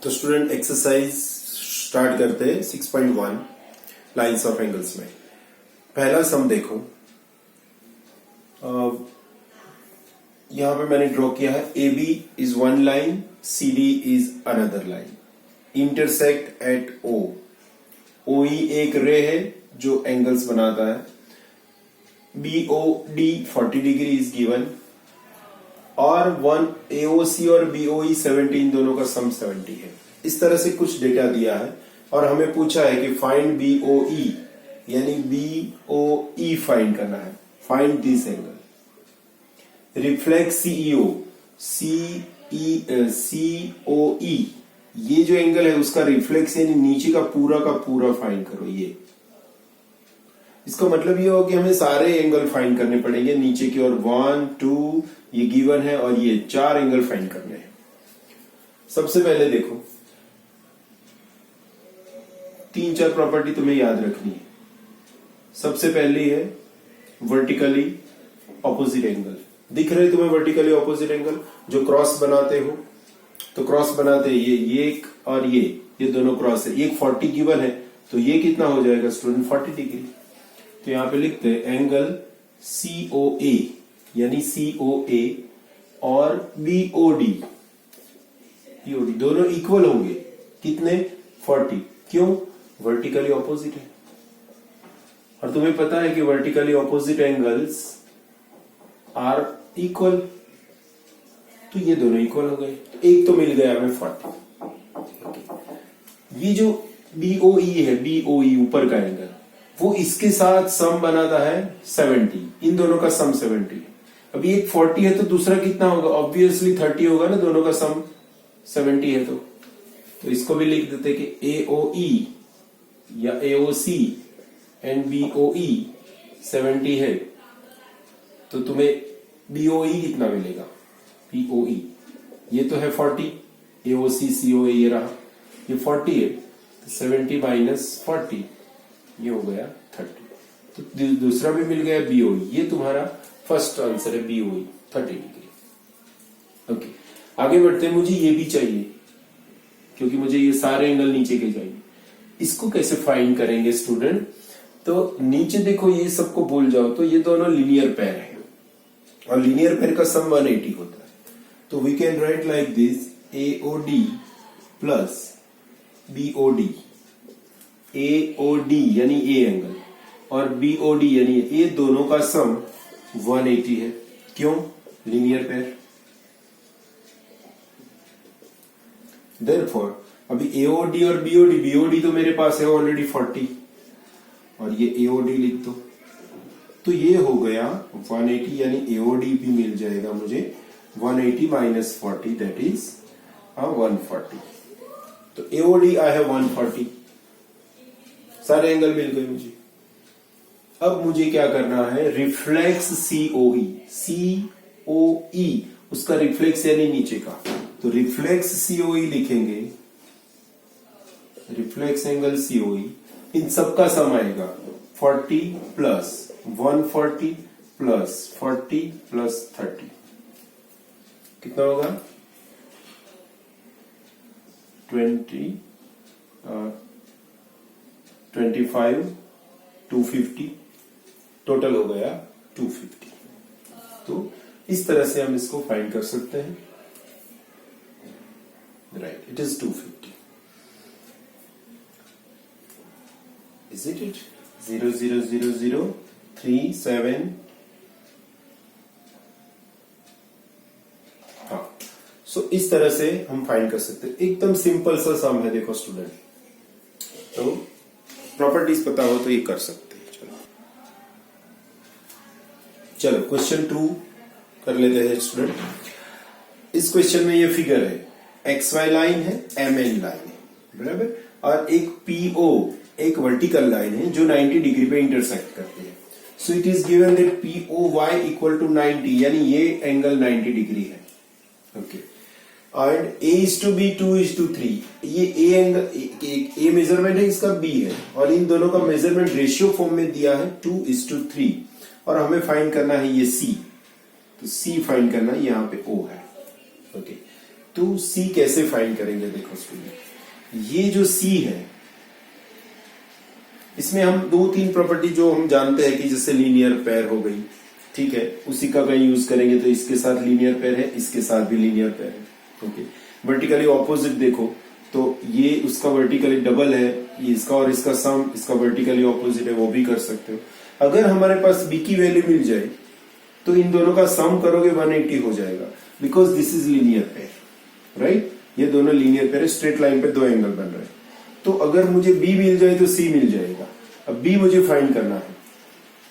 तो student exercise start करते हैं 6.1 लाइंस ऑफ एंगल्स में। पहला सम देखो, यहां पे मैंने ड्रॉ किया है A B is one line, C D is another line, intersect at O. O E एक रे है जो एंगल्स बनाता है। B O D 40 degree is given और वन एओसी और बीओई 70, इन दोनों का सम 70 है। इस तरह से कुछ डेटा दिया है और हमें पूछा है कि फाइंड बीओई, यानी बीओई फाइंड करना है। Find this angle. Reflex CEO, COE, ये जो एंगल है उसका रिफ्लेक्स यानी नीचे का पूरा फाइंड करो। ये इसका मतलब ये हो कि हमें सारे एंगल फाइंड करने पड़ेंगे नीचे की ओर। 1 2 ये गिवन है और ये 4 एंगल फाइंड करने हैं। सबसे पहले देखो, 3-4 प्रॉपर्टी तुम्हें याद रखनी है। सबसे पहली है वर्टिकली ऑपोजिट एंगल। दिख रहे तुम्हें वर्टिकली ऑपोजिट एंगल जो क्रॉस बनाते हो? तो क्रॉस बनाते ये एक और ये दोनों क्रॉस है। एक 40 गिवन है तो ये कितना हो जाएगा स्टूडेंट? 40 डिग्री। तो यहां पे लिखते हैं एंगल सीओए यानी सीओए और बीओडी, दोनों इक्वल होंगे। कितने? 40। क्यों? वर्टिकली ऑपोजिट है और तुम्हें पता है कि vertically opposite angles are equal, तो ये दोनों इक्वल हो गए। एक तो मिल गया हमें 40। ये जो बीओई है, बीओई ऊपर का एंगल, वो इसके साथ सम बनाता है 70। इन दोनों का सम 70 है। अभी एक 40 है तो दूसरा कितना होगा? ऑब्वियसली 30 होगा ना, दोनों का सम 70 है। तो इसको भी लिख देते कि एओई या एओसी एंड बीओई 70 है, तो तुम्हें बीओई कितना मिलेगा? बीओई ये तो है 40, एओसी सीओए ये रहा, ये 40 है, तो 70 माइनस 40 ये हो गया 30। तो दूसरा भी मिल गया बीओई। ये तुम्हारा फर्स्ट आंसर है, बीओई 30 डिग्री। ओके, आगे बढ़ते हैं। मुझे ये भी चाहिए क्योंकि मुझे ये सारे एंगल नीचे के चाहिए। इसको कैसे फाइंड करेंगे स्टूडेंट? तो नीचे देखो, ये सबको भूल जाओ, तो ये दोनों लीनियर पेयर है और लीनियर पेयर का सम 180 होता है। तो we can write like this, AOD plus BOD. AOD यानी ए एंगल और बीओडी यानी ये दोनों का सम 180 है। क्यों? Linear pair. देयरफॉर अभी एओडी और बीओडी, बीओडी तो मेरे पास है ऑलरेडी 40 और ये एओडी लिख दो, तो ये हो गया 180, यानी एओडी भी मिल जाएगा मुझे 180 माइनस 40, दैट इज 140। तो एओडी आई है 140, सारे एंगल मिल गए मुझे। अब मुझे क्या करना है? रिफ्लेक्स सीओई, सीओई उसका रिफ्लेक्स यानी नीचे का, तो रिफ्लेक्स सीओई लिखेंगे। रिफ्लेक्स एंगल सीओई, इन सबका सम आएगा 40 प्लस 140 प्लस 40 प्लस 30, कितना होगा? 25 250, टोटल हो गया 250। तो इस तरह से हम इसको फाइंड कर सकते हैं। Right, it is 250। Is it 0 0 0 0 3 7। हाँ, सो इस तरह से हम फाइंड कर सकते हैं। एकदम सिंपल सा सम है। देखो स्टूडेंट, तो प्रॉपर्टीज पता हो तो ये कर सकते हैं। चलो क्वेश्चन 2 कर लेते हैं स्टूडेंट। इस क्वेश्चन में ये फिगर है, XY लाइन है, MN लाइन है, बराबर, और एक PO एक वर्टिकल लाइन है जो 90 डिग्री पे इंटरसेक्ट करती है। So it is given that POY equal to 90, यानी ये एंगल 90 डिग्री है। ओके, एंड A:B 2:3, ये A एंगल, A मेजरमेंट है, इसका B है, और इन दोनों का मेजरमेंट रेशियो फॉर्म में दिया है 2:3, और हमें फाइंड करना है ये C। तो C फाइंड करना है, यहाँ पे O है। ओके, तो सी कैसे फाइंड करेंगे? देखो स्टूडेंट, ये जो सी है इसमें हम दो तीन प्रॉपर्टी जो हम जानते हैं कि जैसे लीनियर पेयर हो गई, ठीक है, उसी का कहीं यूज करेंगे। तो इसके साथ लीनियर पेयर है, इसके साथ भी लीनियर पेयर है। ओके, वर्टिकली ऑपोजिट देखो तो ये उसका वर्टिकली डबल है, ये इसका और इसका सम इसका वर्टिकली ऑपोजिट है, वो भी कर सकते हो। अगर हमारे पास बी की वैल्यू मिल जाए तो इन दोनों का सम करोगे 180 हो जाएगा, because this is linear pair, right. ये दोनों लीनियर पेयर है, स्ट्रेट लाइन पे दो एंगल बन रहे हैं। तो अगर मुझे बी मिल जाए तो सी मिल जाएगा। अब बी मुझे फाइंड करना है।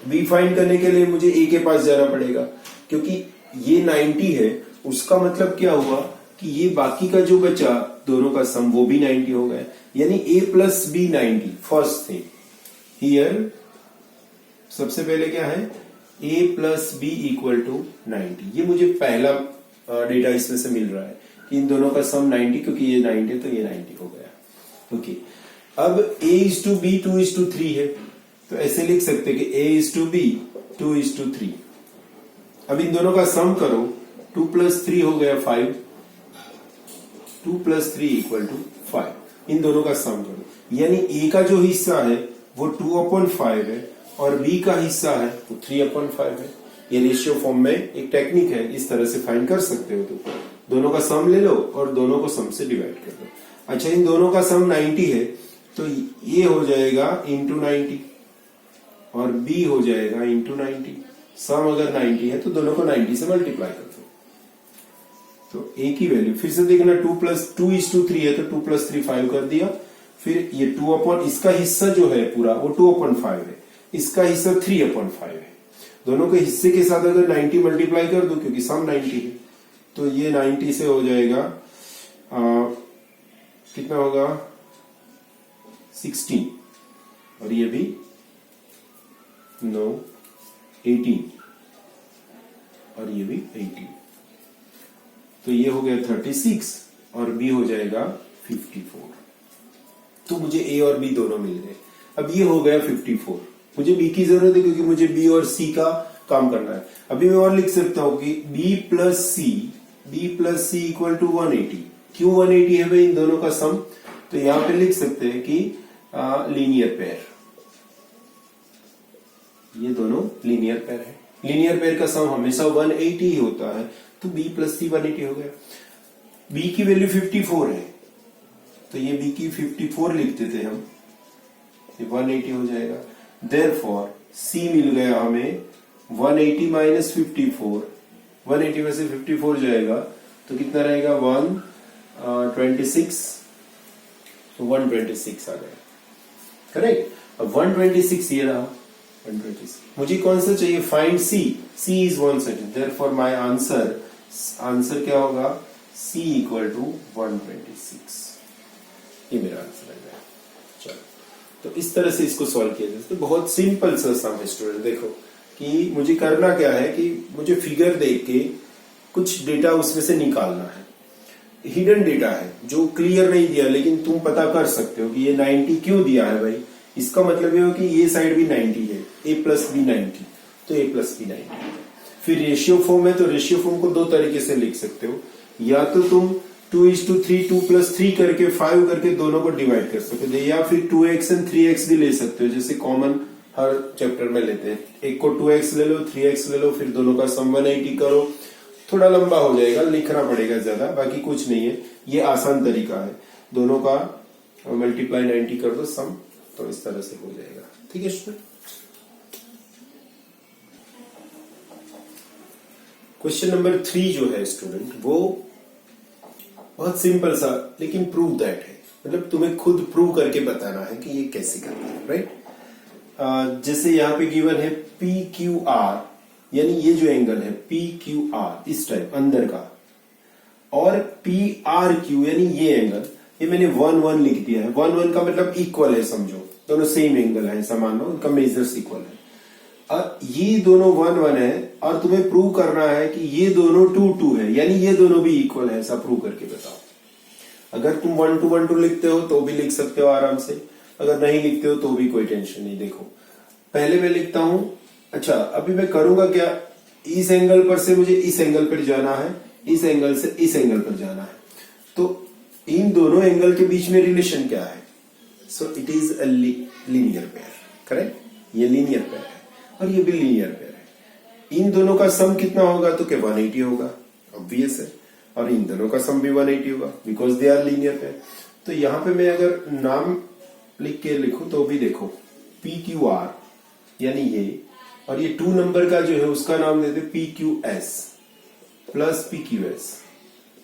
बी फाइंड करने के लिए मुझे ए के पास जाना पड़ेगा, क्योंकि ये 90 है। उसका मतलब क्या हुआ कि ये बाकी का जो बचा दोनों का सम वो भी 90 हो गया, यानी A plus B 90। First thing here, सबसे पहले क्या है, A plus B equal to 90। ये मुझे पहला डेटा इसमें से मिल रहा है कि इन दोनों का सम 90, क्योंकि ये 90 तो ये 90 हो गया। ओके, अब a is to b 2 is to 3 है, तो ऐसे लिख सकते कि a is to b 2 is to 3। अब इन दोनों का सम करो, 2 plus 3 हो गया 5, 2 plus 3 इक्वल टू 5। इन दोनों का सम करो, यानी a का जो हिस्सा है वो 2/5 है और b का हिस्सा है वो 3/5 है। ये रेशियो फॉर्म में एक टेक्निक है, इस तरह से फाइंड कर सकते हो। तो दोनों का सम ले लो और दोनों को सम से डिवाइड कर दो। अच्छा, इन दोनों का सम 90 है, तो ये हो जाएगा इंटू 90 और b हो जाएगा इंटू 90। सम अगर 90 है तो दोनों को 90 से मल्टीप्लाई कर दो। तो a की वैल्यू फिर से देखना, 2 plus 2 is to 3 है, तो 2 plus 3 5 कर दिया। फिर ये 2 इसका हिस्सा जो है पूरा वो 2/5 है, इसका हिस्सा 3/5 है। दोनों के हिस्से के साथ अगर 90 मल्टीप्लाई कर दो, क्योंकि सम 90 है, तो ये 90 से हो जाएगा कितना होगा 16, और ये भी 9 18, और ये भी 18। तो ये हो गया 36 और b हो जाएगा 54। तो मुझे a और b दोनों मिल गए। अब ये हो गया 54। मुझे b की जरूरत है क्योंकि मुझे b और c का काम करना है। अभी मैं और लिख सकता हूं कि b plus c equal to 180। क्यों 180 है भाई? इन दोनों का सम। तो यहां पे लिख सकते हैं कि लीनियर पेयर, ये दोनों लीनियर पेयर है। लीनियर पेयर का सम हमेशा 180 ही होता है, तो b प्लस c 180 हो गया। b की वैल्यू 54 है, तो ये b की 54 लिख देते हम, ये 180 हो जाएगा। देयरफॉर c मिल गया हमें 180 माइनस 54, 180 में से 54 जाएगा तो कितना रहेगा 126, तो 126 आ गया, करेक्ट। अब 126 ये रहा 126। मुझे कौन सा चाहिए? Find c, c is 130, therefore my answer क्या होगा? c equal to 126। ये मेरा आंसर आ गया। चलो, तो इस तरह से इसको सॉल्व किया जाए। तो बहुत सिंपल सा सम है स्टूडेंट। देखो कि मुझे करना क्या है कि मुझे फिगर देख के कुछ डेटा उसमें से निकालना है। हिडन डेटा है जो क्लियर नहीं दिया, लेकिन तुम पता कर सकते हो कि ये 90 क्यों दिया है भाई। इसका मतलब ये हो कि ये साइड भी 90 है, a प्लस बी 90, तो a प्लस बी 90। फिर रेशियो फॉर्म है, तो रेशियो फॉर्म को दो तरीके से लिख सकते हो। या तो तुम 2:3 2 प्लस 3 करके 5 करके दोनों को डिवाइड कर सकते हो, या फिर 2x एंड 3x भी ले सकते हो, जैसे कॉमन हर चैप्टर में लेते हैं। एक को 2x ले लो, 3x ले लो, फिर दोनों का सम 180 करो। थोड़ा लंबा हो जाएगा, लिखना पड़ेगा ज्यादा, बाकी कुछ नहीं है। ये आसान तरीका है, दोनों का मल्टीप्लाई 90 कर दो सम, तो इस तरह से हो जाएगा। ठीक है स्टूडेंट। क्वेश्चन नंबर 3 जो है स्टूडेंट, वो बहुत सिंपल सा, लेकिन प्रूव दैट है। मतलब तुम्हें खुद प्रूव करके बताना है कि ये कैसे करना है, राइट। जैसे यहाँ पे गिवन है PQR, यानी ये जो एंगल है PQR इस टाइप अंदर का, और PRQ यानी ये एंगल, ये मैंने 1 1 लिख दिया है। 1 1 का मतलब इक्वल है, समझो दोनों सेम एंगल है, समान हो, उनका मेजर्स इक्वल है। ये दोनों 1 1 है, और तुम्हें प्रूव करना है कि ये दोनों 2 2 है, यानी ये दोनों भी इक्वल है। ऐसा प्रूव करके बताओ। अगर तुम 1 2 1 2 लिखते हो तो भी लिख सकते हो आराम से, अगर नहीं लिखते हो तो भी कोई टेंशन नहीं। देखो पहले मैं लिखता हूं। अच्छा, अभी मैं करूंगा क्या, इस एंगल पर से मुझे इस एंगल पर जाना है, इस एंगल से इस एंगल पर जाना है। तो इन दोनों एंगल के बीच में रिलेशन क्या है? So it is a linear pair, correct? ये लीनियर पेयर है और ये भी लीनियर पेयर है। इन दोनों का सम कितना होगा? तो क्या 180 होगा, ऑब्वियस है। और इन दोनों का सम भी 180 होगा because they are linear pair. तो यहां पे मैं अगर नाम लिख के लिखूं तो भी देखो PQR यानी ये, और ये 2 नंबर का जो है उसका नाम देते PQS प्लस PQS।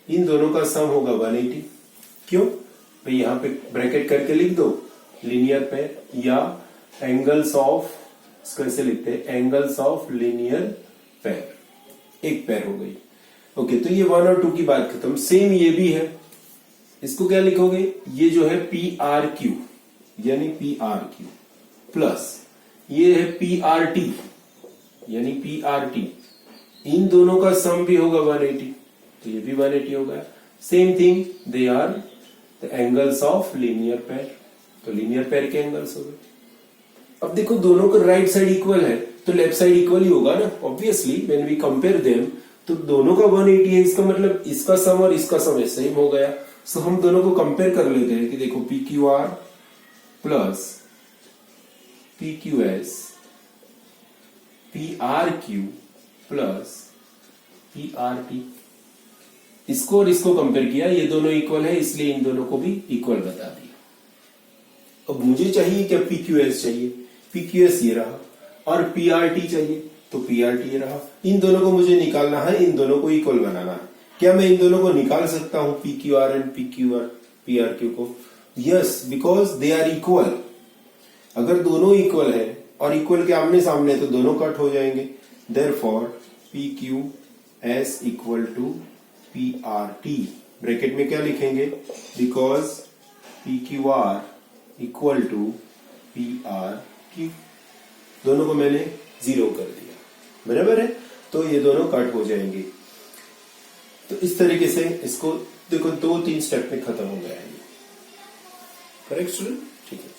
इन दोनों का सम होगा 180। क्यों भाई? यहां पे ब्रैकेट करके लिख दो लीनियर पेयर या एंगल्स ऑफ, कैसे लिखते हैं? एंगल्स ऑफ लीनियर पेयर, एक पेयर हो गई। ओके, तो ये 1 और 2 की बात खत्म। सेम ये भी है, इसको क्या लिखोगे? ये जो है PRQ यानी PRQ प्लस ये है PRT यानी PRT। इन दोनों का सम भी होगा 180, तो ये भी 180 होगा। Same thing, they are the angles of linear pair, तो लीनियर पेयर के एंगल्स हो गए। अब देखो दोनों का राइट साइड इक्वल है तो लेफ्ट साइड इक्वल ही होगा ना, obviously when we compare them. तो दोनों का 180 है, इसका मतलब इसका सम और इसका सम सेम हो गया। सो हम दोनों को कंपेयर कर लेते हैं कि देखो PQR plus PQS, PRQ plus PRT। इसको और इसको कंपेयर किया, ये दोनों इक्वल है इसलिए इन दोनों को भी इक्वल बता दिया। अब मुझे चाहिए क्या? PQS चाहिए, PQS ये रहा, और PRT चाहिए तो PRT ये रहा। इन दोनों को मुझे निकालना है, इन दोनों को इक्वल बनाना है। क्या मैं इन दोनों को निकाल सकता हूं PQR एंड PRQ को? Yes, because they are equal. अगर दोनों इक्वल है और इक्वल के आमने सामने तो दोनों कट हो जाएंगे। Therefore PQS equal to PRT। Bracket में क्या लिखेंगे? Because PQR equal to PRQ। दोनों को मैंने 0 कर दिया, बराबर है? तो ये दोनों कट हो जाएंगे। तो इस तरीके से इसको देखो 2-3 स्टेप में खत्म हो गया है। Correct student? ठीक है।